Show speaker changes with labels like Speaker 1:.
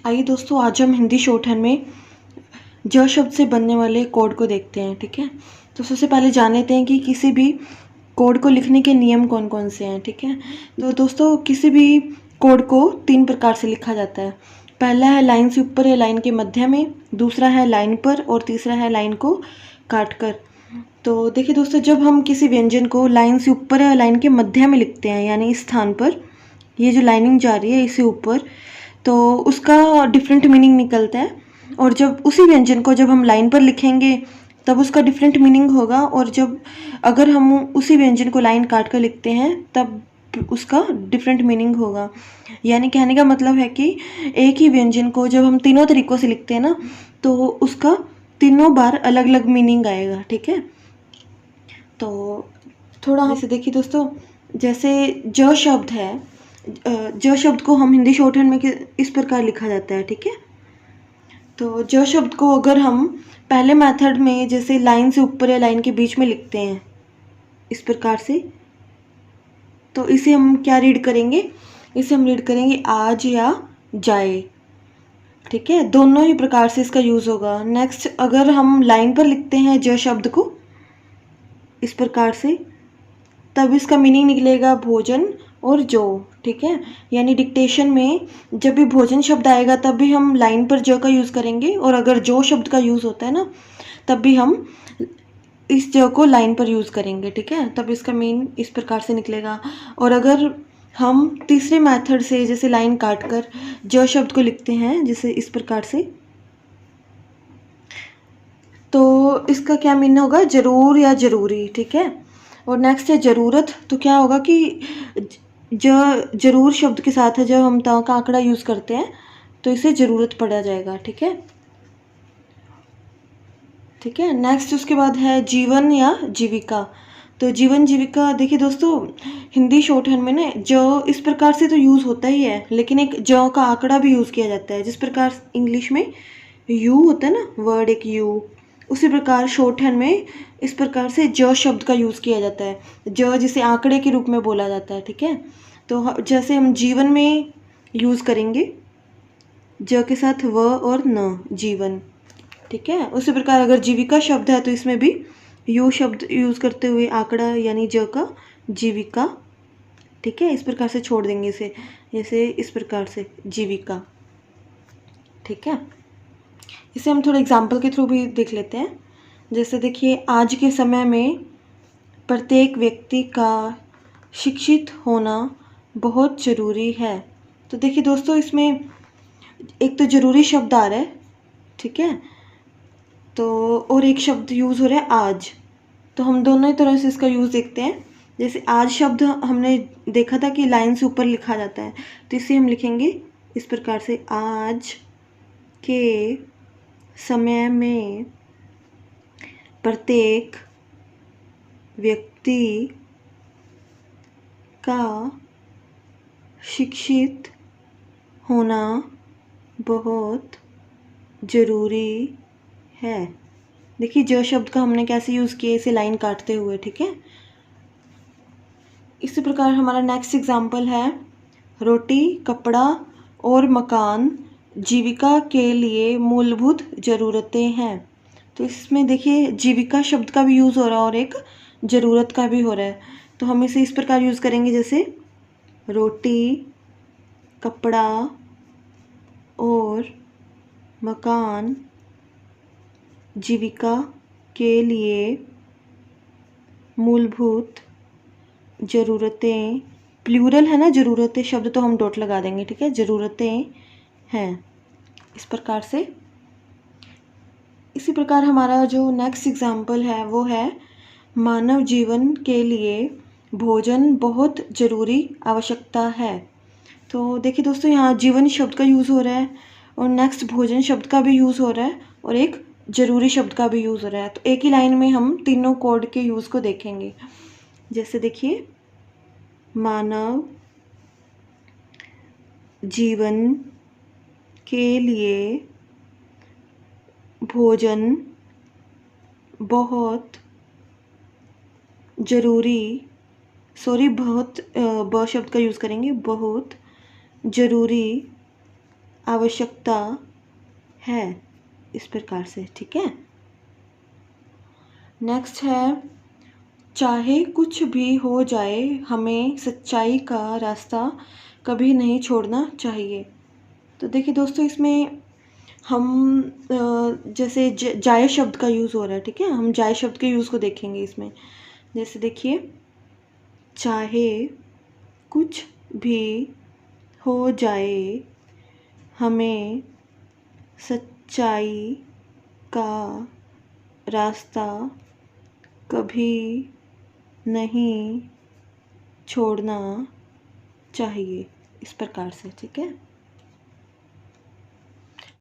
Speaker 1: आइए दोस्तों, आज हम हिंदी शॉर्टहैंड में ज शब्द से बनने वाले कोड को देखते हैं। ठीक है, तो सबसे पहले जान लेते हैं कि किसी भी कोड को लिखने के नियम कौन कौन से हैं। ठीक है, तो दोस्तों किसी भी कोड को 3 प्रकार से लिखा जाता है। पहला है लाइन से ऊपर या लाइन के मध्य में, दूसरा है लाइन पर और तीसरा है लाइन को काट कर। तो देखिए दोस्तों, जब हम किसी व्यंजन को लाइन से ऊपर या लाइन के मध्य में लिखते हैं, यानी इस स्थान पर ये जो लाइनिंग जा रही है इससे ऊपर, तो उसका डिफरेंट मीनिंग निकलता है। और जब उसी व्यंजन को जब हम लाइन पर लिखेंगे तब उसका डिफरेंट मीनिंग होगा, और जब अगर हम उसी व्यंजन को लाइन काट कर लिखते हैं तब उसका डिफरेंट मीनिंग होगा। यानी कहने का मतलब है कि एक ही व्यंजन को जब हम तीनों तरीक़ों से लिखते हैं ना, तो उसका तीनों बार अलग अलग मीनिंग आएगा। ठीक है, तो थोड़ा जैसे देखिए दोस्तों, जैसे ज शब्द है, ज शब्द को हम हिंदी शॉर्टहैंड में इस प्रकार लिखा जाता है। ठीक है, तो ज शब्द को अगर हम पहले मेथड में जैसे लाइन से ऊपर या लाइन के बीच में लिखते हैं इस प्रकार से, तो इसे हम क्या रीड करेंगे, इसे हम रीड करेंगे आज या जाए। ठीक है, दोनों ही प्रकार से इसका यूज़ होगा। नेक्स्ट, अगर हम लाइन पर लिखते हैं ज शब्द को इस प्रकार से, तब इसका मीनिंग निकलेगा भोजन और जो। ठीक है, यानी डिक्टेशन में जब भी भोजन शब्द आएगा तब भी हम लाइन पर ज का यूज़ करेंगे, और अगर जो शब्द का यूज़ होता है ना, तब भी हम इस ज को लाइन पर यूज़ करेंगे। ठीक है, तब इसका मीन इस प्रकार से निकलेगा। और अगर हम तीसरे मेथड से जैसे लाइन काट कर ज शब्द को लिखते हैं जैसे इस प्रकार से, तो इसका क्या मीन होगा, जरूर या जरूरी। ठीक है, और नेक्स्ट है ज़रूरत। तो क्या होगा कि जरूर शब्द के साथ है जब हम ता का आंकड़ा यूज़ करते हैं तो इसे ज़रूरत पड़ा जाएगा। ठीक है, ठीक है, नेक्स्ट उसके बाद है जीवन या जीविका। तो जीवन जीविका, देखिए दोस्तों, हिंदी शॉर्टहैंड में ना ज इस प्रकार से तो यूज़ होता ही है, लेकिन एक ज का आंकड़ा भी यूज़ किया जाता है। जिस प्रकार इंग्लिश में यू होता है ना, वर्ड एक यू, उसी प्रकार शॉर्टहैंड में इस प्रकार से ज शब्द का यूज़ किया जाता है। ज जिसे आंकड़े के रूप में बोला जाता है। ठीक है, तो जैसे हम जीवन में यूज़ करेंगे ज के साथ व और न, जीवन। ठीक है, उसी प्रकार अगर जीविका शब्द है तो इसमें भी यू शब्द यूज़ करते हुए आंकड़ा यानी ज का, जीविका। ठीक है, इस प्रकार से छोड़ देंगे इसे, जैसे इस प्रकार से जीविका। ठीक है, इसे हम थोड़े एग्जाम्पल के थ्रू भी देख लेते हैं। जैसे देखिए, आज के समय में प्रत्येक व्यक्ति का शिक्षित होना बहुत ज़रूरी है। तो देखिए दोस्तों, इसमें एक तो ज़रूरी शब्द आ रहा है। ठीक है, तो और एक शब्द यूज़ हो रहा है आज। तो हम दोनों ही तरह से इसका यूज़ देखते हैं। जैसे आज शब्द हमने देखा था कि लाइन से ऊपर लिखा जाता है, तो इसे हम लिखेंगे इस प्रकार से, आज के समय में प्रत्येक व्यक्ति का शिक्षित होना बहुत ज़रूरी है। देखिए, ज शब्द का हमने कैसे यूज़ किया, इसे लाइन काटते हुए। ठीक है, इसी प्रकार हमारा नेक्स्ट एग्जाम्पल है, रोटी, कपड़ा और मकान जीविका के लिए मूलभूत ज़रूरतें हैं। तो इसमें देखिए, जीविका शब्द का भी यूज़ हो रहा है और एक ज़रूरत का भी हो रहा है। तो हम इसे इस प्रकार यूज़ करेंगे, जैसे रोटी, कपड़ा और मकान जीविका के लिए मूलभूत ज़रूरतें, प्लूरल है ना ज़रूरतें शब्द, तो हम डॉट लगा देंगे। ठीक है, ज़रूरतें हैं, इस प्रकार से। इसी प्रकार हमारा जो नेक्स्ट एग्जाम्पल है वो है, मानव जीवन के लिए भोजन बहुत ज़रूरी आवश्यकता है। तो देखिए दोस्तों, यहाँ जीवन शब्द का यूज़ हो रहा है, और नेक्स्ट भोजन शब्द का भी यूज़ हो रहा है, और एक ज़रूरी शब्द का भी यूज़ हो रहा है। तो एक ही लाइन में हम तीनों कोड के यूज़ को देखेंगे। जैसे देखिए, मानव जीवन के लिए भोजन बहुत ज़रूरी, बहुत ब शब्द का यूज़ करेंगे, बहुत ज़रूरी आवश्यकता है, इस प्रकार से, ठीक है। नेक्स्ट है, चाहे कुछ भी हो जाए हमें सच्चाई का रास्ता कभी नहीं छोड़ना चाहिए। तो देखिए दोस्तों, इसमें हम जैसे जाए शब्द का यूज़ हो रहा है, ठीक है। हम जाए शब्द के यूज़ को देखेंगे इसमें। जैसे देखिए, चाहे कुछ भी हो जाए हमें सच्चाई का रास्ता कभी नहीं छोड़ना चाहिए, इस प्रकार से, ठीक है।